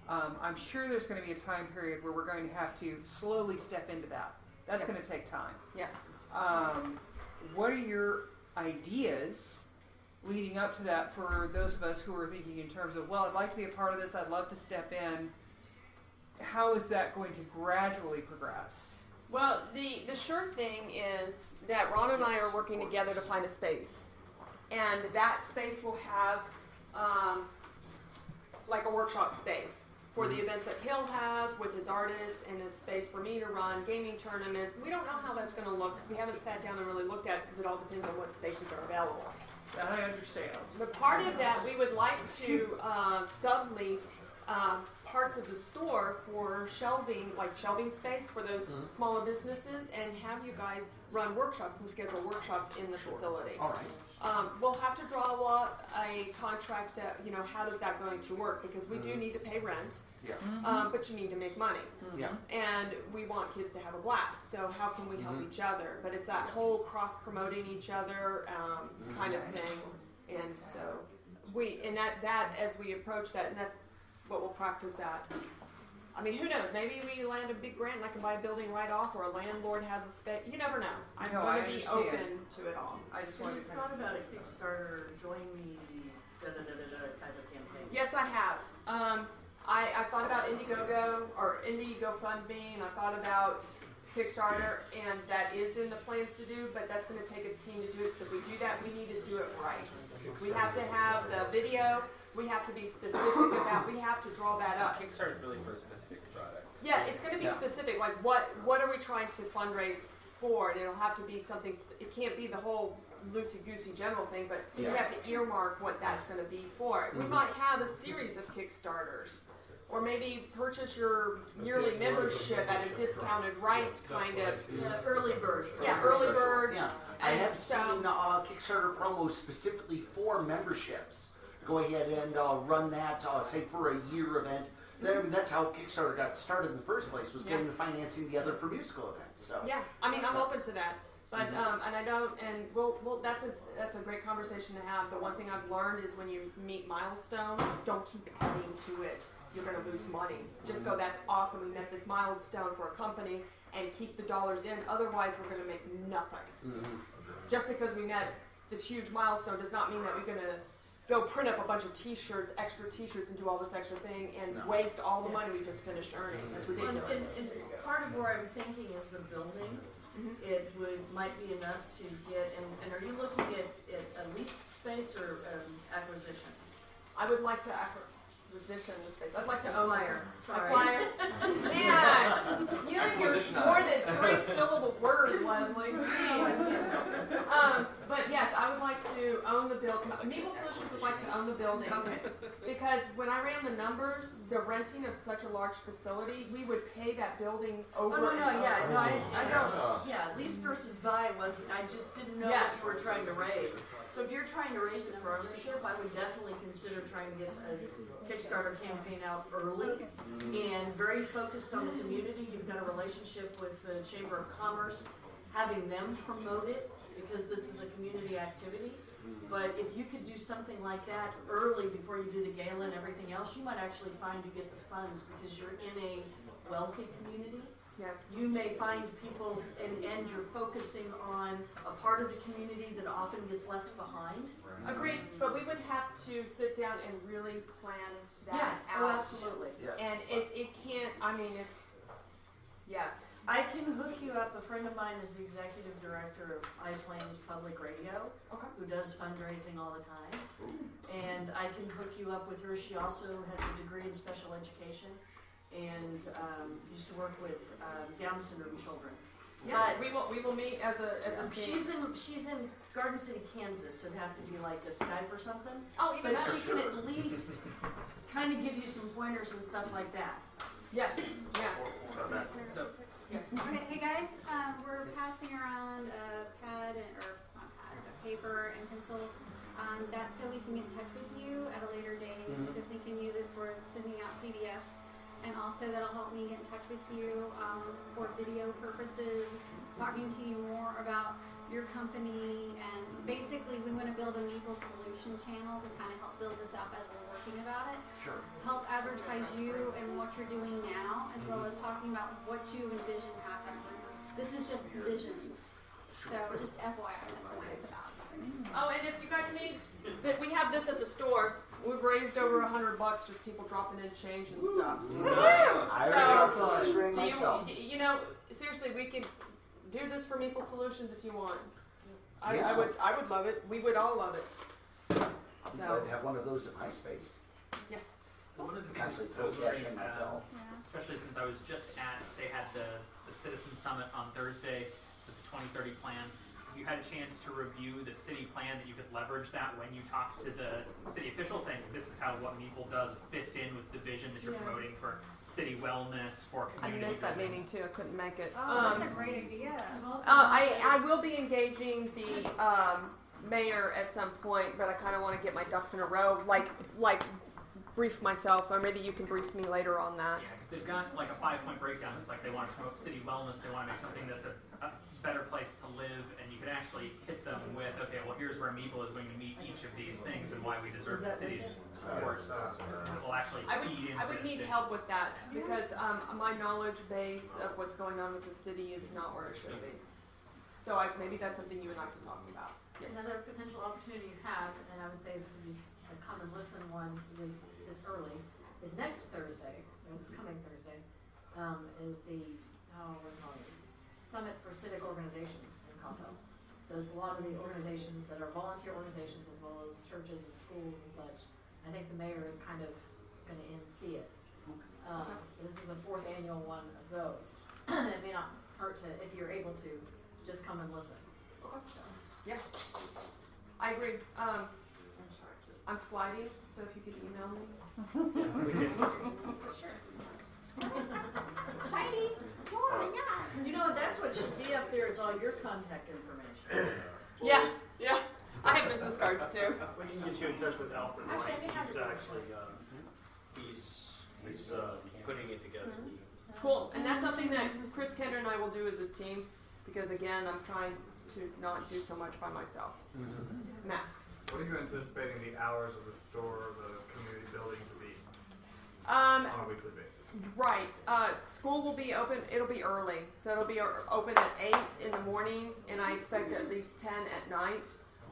Speaker 8: I'm sure there's going to be a time period where we're going to have to slowly step into that. That's going to take time.
Speaker 1: Yes.
Speaker 8: What are your ideas leading up to that for those of us who are thinking in terms of, well, I'd like to be a part of this, I'd love to step in. How is that going to gradually progress?
Speaker 1: Well, the sure thing is that Ron and I are working together to find a space. And that space will have like a workshop space for the events that he'll have with his artists, and a space for me to run gaming tournaments. We don't know how that's going to look because we haven't sat down and really looked at it because it all depends on what spaces are available.
Speaker 8: I understand.
Speaker 1: But part of that, we would like to sublease parts of the store for shelving, like shelving space for those smaller businesses, and have you guys run workshops and schedule workshops in the facility.
Speaker 11: All right.
Speaker 1: We'll have to draw a contract, how does that going to work? Because we do need to pay rent, but you need to make money.
Speaker 11: Yeah.
Speaker 1: And we want kids to have a blast, so how can we help each other? But it's that whole cross-promoting each other kind of thing. And so that as we approach that, and that's what we'll practice at. I mean, who knows? Maybe we land a big grant and I can buy a building right off, or a landlord has a space. You never know. I'm going to be open to it all.
Speaker 8: I just
Speaker 3: Have
Speaker 8: wanted
Speaker 3: you
Speaker 8: to
Speaker 3: thought about a Kickstarter, join me, type of campaign?
Speaker 1: Yes, I have. I thought about Indiegogo or IndieGoFundMe, and I thought about Kickstarter, and that is in the plans to do, but that's going to take a team to do it. So if we do that, we need to do it right. We have to have the video. We have to be specific about. We have to draw that up.
Speaker 6: Kickstarter is really for a specific product.
Speaker 1: Yeah, it's going to be specific. Like what are we trying to fundraise for? And it'll have to be something. It can't be the whole loosey-goosey general thing, but you have to earmark what that's going to be for. We might have a series of Kickstarters. Or maybe purchase your yearly membership at a discounted rate, kind of.
Speaker 3: Yeah, early bird.
Speaker 1: Yeah, early bird.
Speaker 11: Yeah, I have seen Kickstarter promos specifically for memberships. go ahead and run that, say for a year event. I mean, that's how Kickstarter got started in the first place, was getting the financing together for musical events. So
Speaker 1: Yeah, I mean, I'm open to that, but and I don't, and well, that's a great conversation to have. The one thing I've learned is when you meet milestone, don't keep adding to it. You're going to lose money. Just go, that's awesome. We met this milestone for a company, and keep the dollars in. Otherwise, we're going to make nothing. Just because we met this huge milestone does not mean that we're going to go print up a bunch of T-shirts, extra T-shirts, and do all this extra thing and waste all the money we just finished earning. That's ridiculous.
Speaker 3: And part of where I'm thinking is the building. It might be enough to get, and are you looking at a leased space or acquisition?
Speaker 1: I would like to acquisition the space. I'd like to own
Speaker 3: Acquire. Sorry.
Speaker 1: Acquire. Man, you and your more than 3-syllable words, Leslie. But yes, I would like to own the building. Meeple Solutions would like to own the building.
Speaker 3: Okay.
Speaker 1: Because when I ran the numbers, the renting of such a large facility, we would pay that building over and over.
Speaker 3: I don't. Yeah, lease versus buy was. I just didn't know what you were trying to raise. So if you're trying to raise it for ownership, I would definitely consider trying to get a Kickstarter campaign out early and very focused on the community. You've got a relationship with the Chamber of Commerce, having them promote it because this is a community activity. But if you could do something like that early before you do the gala and everything else, you might actually find you get the funds because you're in a wealthy community.
Speaker 1: Yes.
Speaker 3: You may find people, and you're focusing on a part of the community that often gets left behind.
Speaker 1: Agreed, but we would have to sit down and really plan that out.
Speaker 3: Oh, absolutely.
Speaker 11: yes.
Speaker 1: And it can't, I mean, it's, yes.
Speaker 3: I can hook you up. A friend of mine is the executive director of iPlanes Public Radio, who does fundraising all the time. And I can hook you up with her. She also has a degree in special education and used to work with Down syndrome children.
Speaker 1: Yes, we will meet as a team.
Speaker 3: She's in Garden City, Kansas, so it'd have to be like a Skype or something.
Speaker 1: Oh, even
Speaker 3: But
Speaker 1: better.
Speaker 3: she can at least kind of give you some pointers and stuff like that.
Speaker 1: Yes, yes.
Speaker 10: So,
Speaker 7: Okay, hey guys, we're passing around a pad or not pad, a paper and pencil. That's so we can get in touch with you at a later date, so we can use it for sending out PDFs, and also that'll help me get in touch with you for video purposes, talking to you more about your company, and basically we want to build a Meeple Solution channel to kind of help build this up as we're working about it.
Speaker 11: Sure.
Speaker 7: Help advertise you and what you're doing now, as well as talking about what you envision happening. This is just visions. So just FYI, that's what it's about.
Speaker 1: Oh, and if you guys need, we have this at the store. We've raised over $100, just people dropping in change and stuff.
Speaker 11: I already dropped some extra in myself.
Speaker 1: You know, seriously, we could do this for Meeple Solutions if you want. I
Speaker 11: Yeah.
Speaker 1: would love it. We would all love it.
Speaker 11: I'm glad to have one of those in my space.
Speaker 1: Yes.
Speaker 10: one of the things
Speaker 11: Actually,
Speaker 10: I was
Speaker 11: throw cash
Speaker 10: wondering,
Speaker 11: in myself.
Speaker 10: especially since I was just at, they had the Citizen Summit on Thursday, so the 2030 plan. You had a chance to review the city plan that you could leverage that when you talk to the city officials, saying this is how what Meeple does fits in with the vision that you're promoting for city wellness, for
Speaker 1: I
Speaker 10: community.
Speaker 1: missed that
Speaker 10: building.
Speaker 1: meeting too. I couldn't make it.
Speaker 7: Oh, that's a great idea.
Speaker 1: I will be engaging the mayor at some point, but I kind of want to get my ducks in a row, like brief myself, or maybe you can brief me later on that.
Speaker 10: Yeah, because they've got like a 5-point breakdown. It's like they want to promote city wellness. They want to make something that's a better place to live, and you can actually hit them with, okay, well, here's where Meeple is going to meet each of these things and why we deserve the city's support. It will actually feed into
Speaker 1: I would
Speaker 10: this
Speaker 1: need
Speaker 10: thing.
Speaker 1: help with that because my knowledge base of what's going on with the city is not where it should be. So maybe that's something you and I can talk about. Yes.
Speaker 5: Another potential opportunity you have, and I would say this would be a come and listen one this early, is next Thursday, or this coming Thursday, is the, what do you call it, Summit for Civic Organizations in Congo. So it's a lot of the organizations that are volunteer organizations as well as churches and schools and such. I think the mayor is kind of going to see it. This is the 4th annual one of those. It may not hurt to, if you're able to, just come and listen. So.
Speaker 1: Yeah, I agree. I'm sliding, so if you could email me.
Speaker 7: Shiny! Oh my god!
Speaker 3: You know, that's what should be up there. It's all your contact information.
Speaker 1: Yeah. I have business cards too.
Speaker 12: We can get you in touch with Alfred.
Speaker 9: Actually, I may have
Speaker 12: He's
Speaker 9: your
Speaker 12: actually, he's putting it together.
Speaker 1: Cool, and that's something that Chris Kendra and I will do as a team, because again, I'm trying to not do so much by myself. Matt?
Speaker 4: What are you anticipating the hours of the store, the community building to be
Speaker 1: Um,
Speaker 4: on a weekly basis?
Speaker 1: right, school will be open, it'll be early, so it'll be open at 8 in the morning, and I expect at least 10 at night.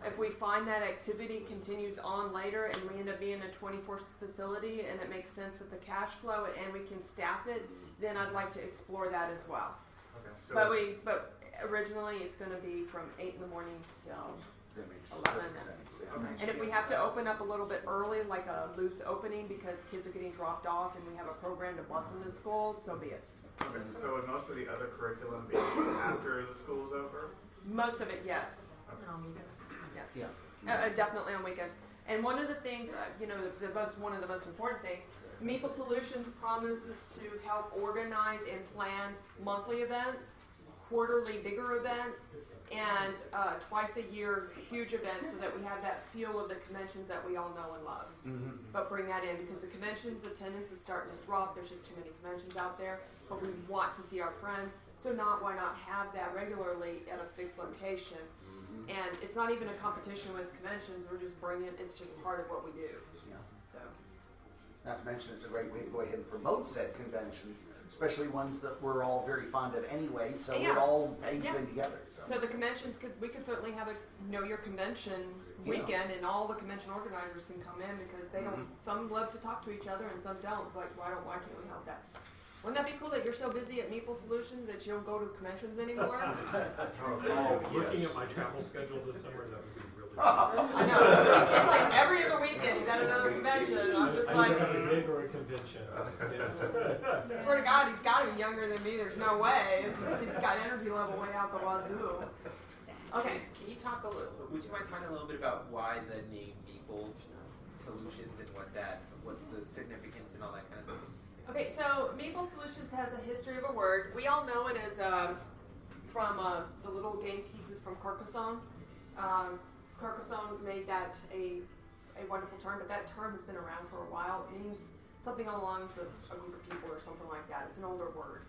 Speaker 1: If we find that activity continues on later and we end up being a 24 facility and it makes sense with the cash flow and we can staff it, then I'd like to explore that as well.
Speaker 4: Okay, so
Speaker 1: But originally it's going to be from 8 in the morning till
Speaker 11: That makes
Speaker 1: 11.
Speaker 11: perfect sense. Yeah.
Speaker 4: Okay.
Speaker 1: And if we have to open up a little bit early, like a loose opening because kids are getting dropped off and we have a program to bus them to school, so be it.
Speaker 4: okay, so would most of the other curriculum be after the school's over?
Speaker 1: Most of it, yes.
Speaker 5: And on weekends.
Speaker 1: Yes.
Speaker 11: Yeah.
Speaker 1: Definitely on weekends. And one of the things, one of the most important things, Meeple Solutions promises to help organize and plan monthly events, quarterly bigger events, and twice a year huge events, so that we have that feel of the conventions that we all know and love. But bring that in, because the conventions attendance is starting to drop. There's just too many conventions out there. But we want to see our friends, so why not have that regularly at a fixed location? And it's not even a competition with conventions. We're just bringing. It's just part of what we do.
Speaker 11: Yeah.
Speaker 1: So.
Speaker 11: Not to mention, it's a great way to go ahead and promote said conventions, especially ones that we're all very fond of anyway, so
Speaker 1: Yeah.
Speaker 11: it all hangs
Speaker 1: Yeah.
Speaker 11: in together.
Speaker 1: So the conventions we could certainly have a Know Your Convention
Speaker 11: Yeah.
Speaker 1: weekend, and all the convention organizers can come in, because they don't. Some love to talk to each other, and some don't. Like, why can't we help that? Wouldn't that be cool that you're so busy at Meeple Solutions that you don't go to conventions anymore?
Speaker 12: Looking at my travel schedule this summer, that would be really.
Speaker 1: I know. It's like every other weekend he's at another convention. I'm just like,
Speaker 12: a gig or a convention.
Speaker 1: I swear to God, he's got to be younger than me. There's no way. He's got energy level way out the wazoo. Okay.
Speaker 6: Can you talk a little? Would you mind talking a little bit about why the name Meeple Solutions and what the significance and all that kind of stuff?
Speaker 1: Okay, so Meeple Solutions has a history of a word. We all know it as from the little game pieces from Carcassonne. Carcassonne made that a wonderful term, but that term has been around for a while. It means something along with a group of people or something like that. It's an older word.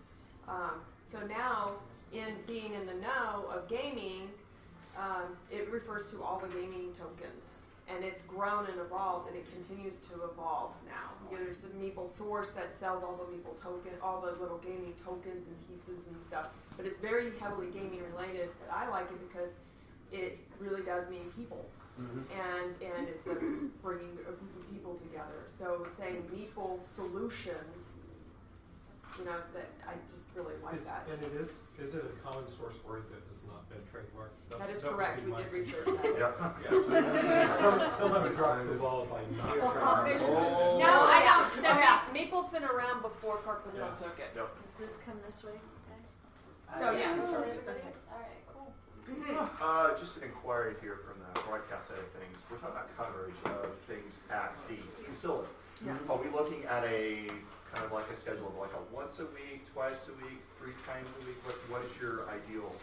Speaker 1: So now, in being in the know of gaming, it refers to all the gaming tokens. And it's grown and evolved, and it continues to evolve now. There's a Meeple source that sells all the Meeple all the little gaming tokens and pieces and stuff. But it's very heavily gaming related. But I like it because it really does mean people, and it's bringing a group of people together. So saying Meeple Solutions, that I just really like that.
Speaker 12: And is it a common source word that has not been trademarked?
Speaker 1: That is
Speaker 12: would
Speaker 1: correct.
Speaker 12: be
Speaker 1: We
Speaker 12: my
Speaker 1: did
Speaker 12: concern.
Speaker 1: research that.
Speaker 12: Some have dropped the ball by not trademarking.
Speaker 1: No, I don't. No, Meeple's been around before Carcassonne took it.
Speaker 3: Does this come this way, guys?
Speaker 1: So yes.
Speaker 3: Okay.
Speaker 7: Alright, cool.
Speaker 13: Just an inquiry here from the broadcast side of things. We're talking about coverage of things at the facility.
Speaker 1: Yes.
Speaker 13: Are we looking at a kind of like a schedule of like a once a week, twice a week, 3 times a week? What is your ideal?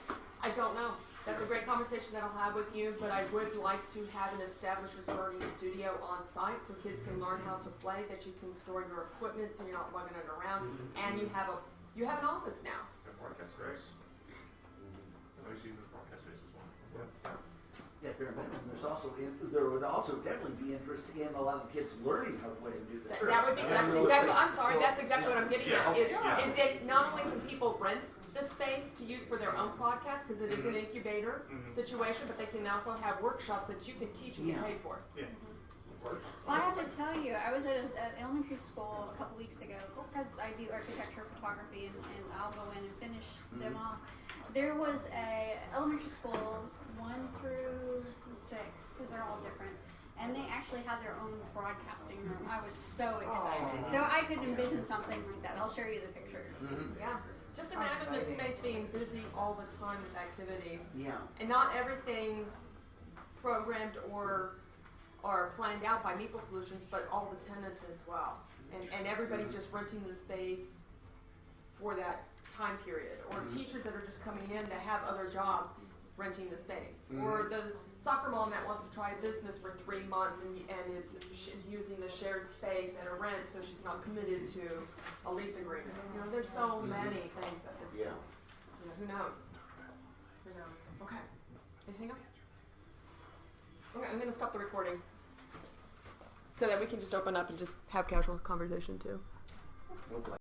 Speaker 1: I don't know. That's a great conversation that I'll have with you, but I would like to have an established recording studio on site so kids can learn how to play, that you can store your equipment so you're not lugging it around, and you have an office now.
Speaker 13: The broadcast space? I always use this broadcast space as well.
Speaker 11: Yeah, fair enough. And there would also definitely be interest in a lot of kids learning how to play and do this.
Speaker 1: That would be, that's exactly what I'm getting at, is that not only can people rent the space to use for their own podcast, because it is an incubator situation, but they can also have workshops that you can teach and get paid for.
Speaker 13: Yeah.
Speaker 7: Well, I have to tell you, I was at an elementary school a couple weeks ago, because I do architecture, photography, and I'll go in and finish them off. There was a elementary school 1 through 6, because they're all different, and they actually had their own broadcasting room. I was so excited. So I could envision something like that. I'll show you the pictures.
Speaker 1: Yeah. Just imagine the space being busy all the time with activities.
Speaker 11: Yeah.
Speaker 1: And not everything programmed or planned out by Meeple Solutions, but all the tenants as well. And everybody just renting the space for that time period. Or teachers that are just coming in to have other jobs. renting the space,
Speaker 11: Mhm.
Speaker 1: or the soccer mom that wants to try a business for 3 months and is using the shared space at a rent, so she's not committed to a lease agreement. You know, there's so many things that this.
Speaker 11: Yeah.
Speaker 1: You know, who knows? Who knows? Okay. Anything else? Okay, I'm gonna stop the recording so that we can just open up and just have casual conversation too.
Speaker 11: We'll play.